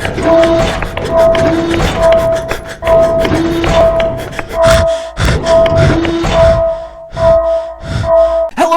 Hello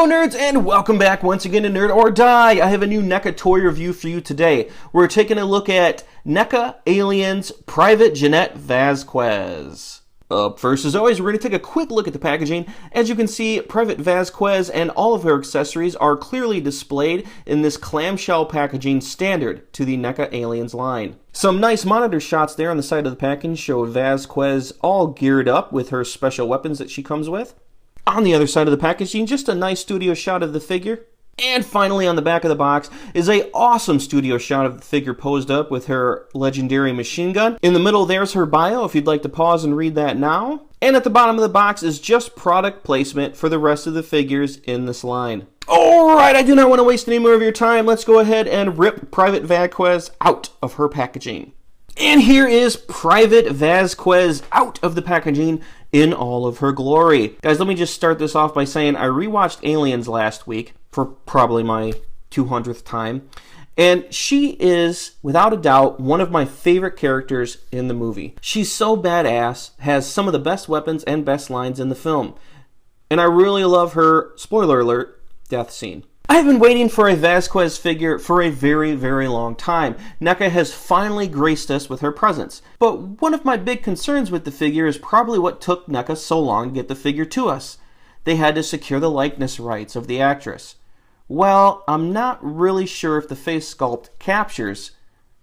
nerds, and welcome back once again to Nerd or Die. I have a new Neca toy review for you today. We're taking a look at Neca Aliens Private Jeanette Vasquez. Up first, as always, we're going to take a quick look at the packaging. As you can see, Private Vasquez and all of her accessories are clearly displayed in this clamshell packaging standard to the Neca Aliens line. Some nice monitor shots there on the side of the packaging show Vasquez all geared up with her special weapons that she comes with. On the other side of the packaging, just a nice studio shot of the figure. And finally, on the back of the box is a awesome studio shot of the figure posed up with her legendary machine gun. In the middle, there's her bio, if you'd like to pause and read that now. And at the bottom of the box is just product placement for the rest of the figures in this line. Alright, I do not want to waste any more of your time. Let's go ahead and rip Private Vasquez out of her packaging. And here is Private Vasquez out of the packaging in all of her glory. Guys, let me just start this off by saying I rewatched Aliens last week for probably my 200th time. And she is, without a doubt, one of my favorite characters in the movie. She's so badass, has some of the best weapons and best lines in the film. And I really love her, spoiler alert, death scene. I have been waiting for a Vasquez figure for a very, very long time. Neca has finally graced us with her presence. But one of my big concerns with the figure is probably what took Neca so long to get the figure to us. They had to secure the likeness rights of the actress. Well, I'm not really sure if the face sculpt captures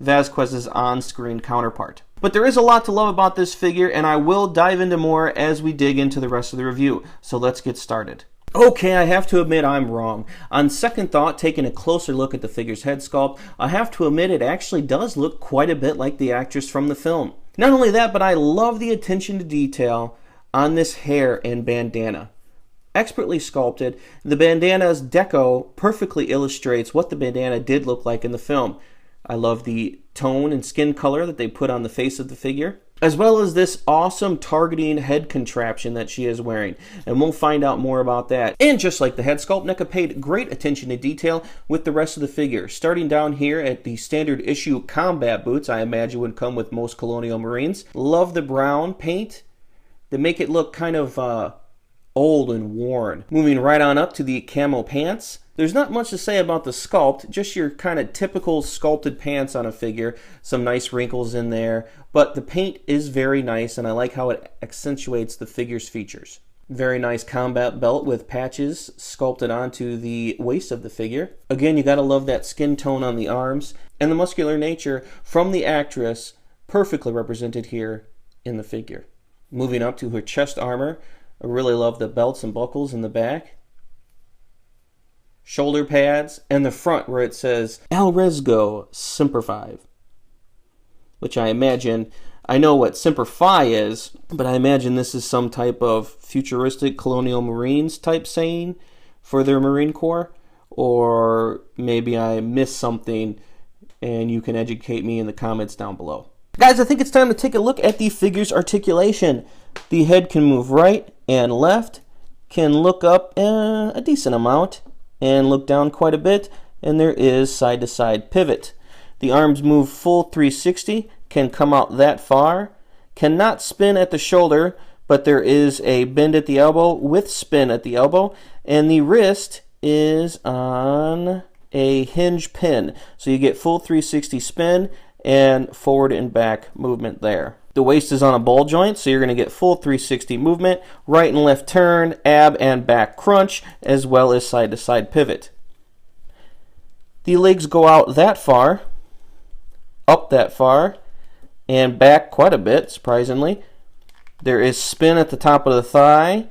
Vasquez's on-screen counterpart. But there is a lot to love about this figure, and I will dive into more as we dig into the rest of the review. So let's get started. Okay, I have to admit I'm wrong. On second thought, taking a closer look at the figure's head sculpt, I have to admit it actually does look quite a bit like the actress from the film. Not only that, but I love the attention to detail on this hair and bandana. Expertly sculpted, the bandana's deco perfectly illustrates what the bandana did look like in the film. I love the tone and skin color that they put on the face of the figure, as well as this awesome targeting head contraption that she is wearing. And we'll find out more about that. And just like the head sculpt, Neca paid great attention to detail with the rest of the figure. Starting down here at the standard issue combat boots, I imagine would come with most Colonial Marines. Love the brown paint. They make it look kind of old and worn. Moving right on up to the camo pants. There's not much to say about the sculpt, just your kind of typical sculpted pants on a figure. Some nice wrinkles in there, but the paint is very nice and I like how it accentuates the figure's features. Very nice combat belt with patches sculpted onto the waist of the figure. Again, you gotta love that skin tone on the arms and the muscular nature from the actress, perfectly represented here in the figure. Moving up to her chest armor, I really love the belts and buckles in the back. Shoulder pads, and the front where it says Al Resgo Semper Fi, which I imagine, I know what Semper Fi is, but I imagine this is some type of futuristic Colonial Marines type saying for their Marine Corps, or maybe I missed something and you can educate me in the comments down below. Guys, I think it's time to take a look at the figure's articulation. The head can move right and left, can look up a decent amount, and look down quite a bit, and there is side-to-side pivot. The arms move full 360, can come out that far, cannot spin at the shoulder, but there is a bend at the elbow with spin at the elbow, and the wrist is on a hinge pin, so you get full 360 spin and forward and back movement there. The waist is on a ball joint, so you're going to get full 360 movement, right and left turn, ab and back crunch, as well as side-to-side pivot. The legs go out that far, up that far, and back quite a bit, surprisingly. There is spin at the top of the thigh.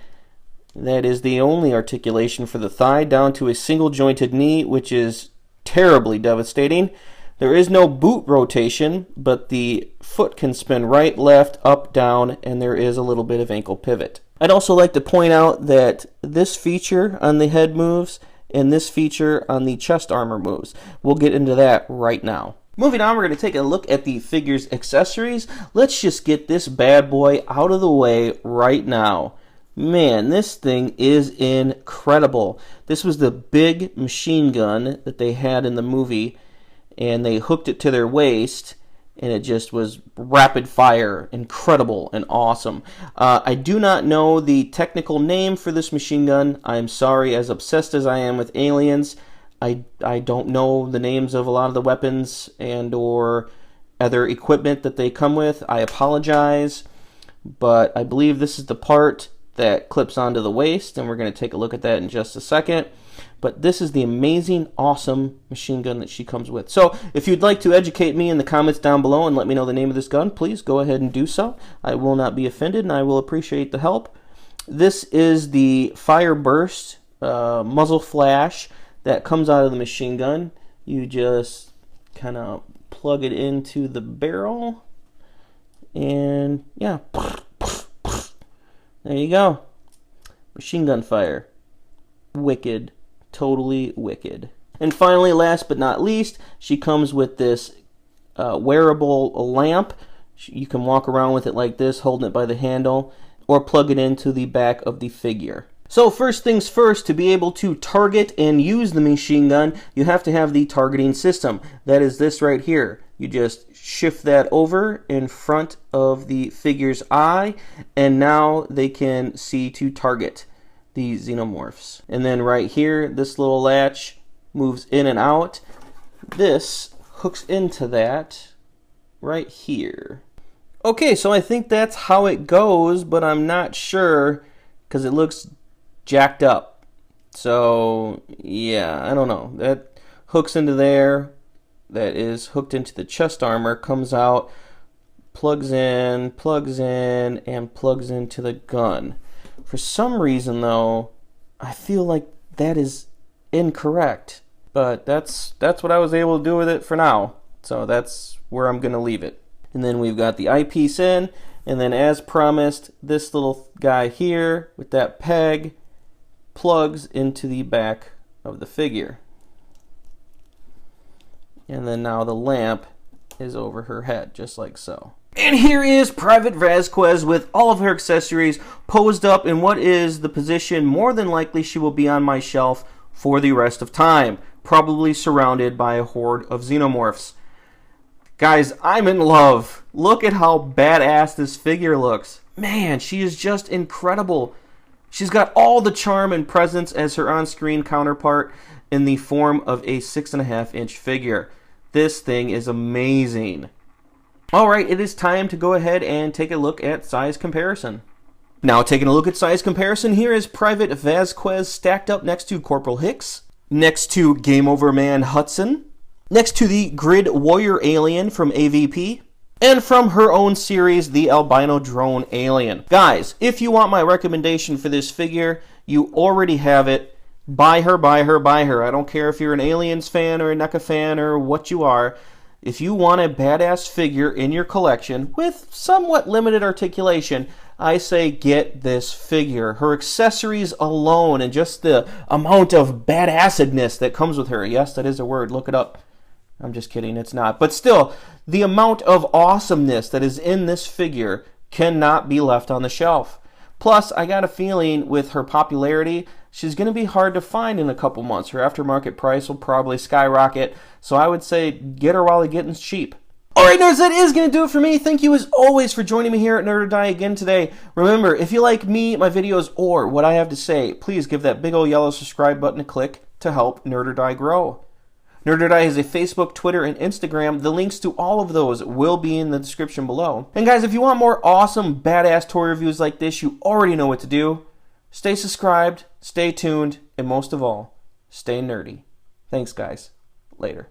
That is the only articulation for the thigh, down to a single jointed knee, which is terribly devastating. There is no boot rotation, but the foot can spin right, left, up, down, and there is a little bit of ankle pivot. I'd also like to point out that this feature on the head moves and this feature on the chest armor moves. We'll get into that right now. Moving on, we're going to take a look at the figure's accessories. Let's just get this bad boy out of the way right now. Man, this thing is incredible. This was the big machine gun that they had in the movie, and they hooked it to their waist, and it just was rapid fire, incredible and awesome. I do not know the technical name for this machine gun. I'm sorry, as obsessed as I am with aliens, I don't know the names of a lot of the weapons and or other equipment that they come with. I apologize, but I believe this is the part that clips onto the waist, and we're going to take a look at that in just a second. But this is the amazing, awesome machine gun that she comes with. So if you'd like to educate me in the comments down below and let me know the name of this gun, please go ahead and do so. I will not be offended, and I will appreciate the help. This is the fire burst muzzle flash that comes out of the machine gun. You just kind of plug it into the barrel, and yeah, there you go. Machine gun fire. Wicked. Totally wicked. And finally, last but not least, she comes with this wearable lamp. You can walk around with it like this, holding it by the handle, or plug it into the back of the figure. So first things first, to be able to target and use the machine gun, you have to have the targeting system. That is this right here. You just shift that over in front of the figure's eye, and now they can see to target the xenomorphs. And then right here, this little latch moves in and out. This hooks into that right here. Okay, so I think that's how it goes, but I'm not sure because it looks jacked up. So yeah, I don't know. That hooks into there. That is hooked into the chest armor, comes out, plugs in, and plugs into the gun. For some reason, though, I feel like that is incorrect. But that's what I was able to do with it for now. So that's where I'm going to leave it. And then we've got the eyepiece in. And then as promised, this little guy here with that peg plugs into the back of the figure. And then now the lamp is over her head, just like so. And here is Private Vasquez with all of her accessories posed up in what is the position more than likely she will be on my shelf for the rest of time, probably surrounded by a horde of xenomorphs. Guys, I'm in love. Look at how badass this figure looks. Man, she is just incredible. She's got all the charm and presence as her on-screen counterpart in the form of a 6.5-inch figure. This thing is amazing. Alright, it is time to go ahead and take a look at size comparison. Now taking a look at size comparison, here is Private Vasquez stacked up next to Corporal Hicks, next to Game Over Man Hudson, next to the Grid Warrior Alien from AVP, and from her own series, the Albino Drone Alien. Guys, if you want my recommendation for this figure, you already have it. Buy her, buy her, buy her. I don't care if you're an Aliens fan or a Neca fan or what you are. If you want a badass figure in your collection with somewhat limited articulation, I say get this figure. Her accessories alone and just the amount of badassedness that comes with her. Yes, that is a word. Look it up. I'm just kidding. It's not. But still, the amount of awesomeness that is in this figure cannot be left on the shelf. Plus, I got a feeling with her popularity, she's going to be hard to find in a couple months. Her aftermarket price will probably skyrocket. So I would say get her while the getting's cheap. Alright nerds, that is going to do it for me. Thank you as always for joining me here at Nerd or Die again today. Remember, if you like me, my videos, or what I have to say, please give that big old yellow subscribe button a click to help Nerd or Die grow. Nerd or Die has a Facebook, Twitter, and Instagram. The links to all of those will be in the description below. And guys, if you want more awesome, badass toy reviews like this, you already know what to do. Stay subscribed, stay tuned, and most of all, stay nerdy. Thanks, guys. Later.